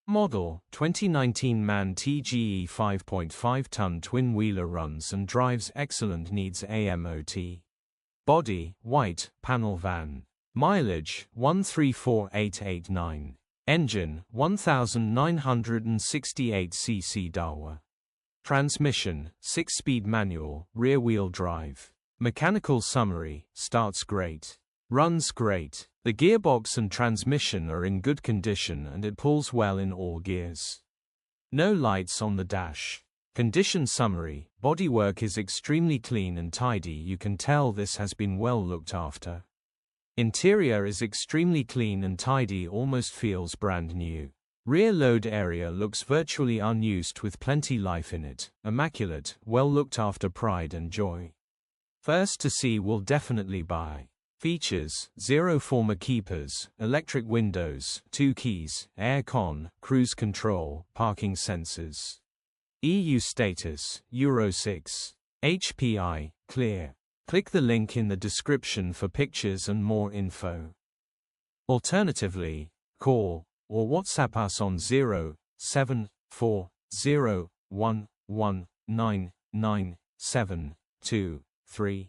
Model 2019 MAN Tge 5.5 ton twin-wheeler runs and drives excellent, needs AMOT. Body, white, panel van. Mileage, 134,889. Engine, 1968 cc DAWA. Transmission, 6-speed manual, rear-wheel drive. Mechanical summary, starts great. Runs great. The gearbox and transmission are in good condition and it pulls well in all gears. No lights on the dash. Condition summary, bodywork is extremely clean and tidy, you can tell this has been well looked after. Interior is extremely clean and tidy, almost feels brand new. Rear load area looks virtually unused with plenty life in it. Immaculate, well looked after, pride and joy. First to see will definitely buy. Features: 0 former keepers, electric windows, 2 keys, air con, cruise control, parking sensors. EU status, Euro 6. HPI, clear. Click the link in the description for pictures and more info. Alternatively, call or WhatsApp us on 07401199723.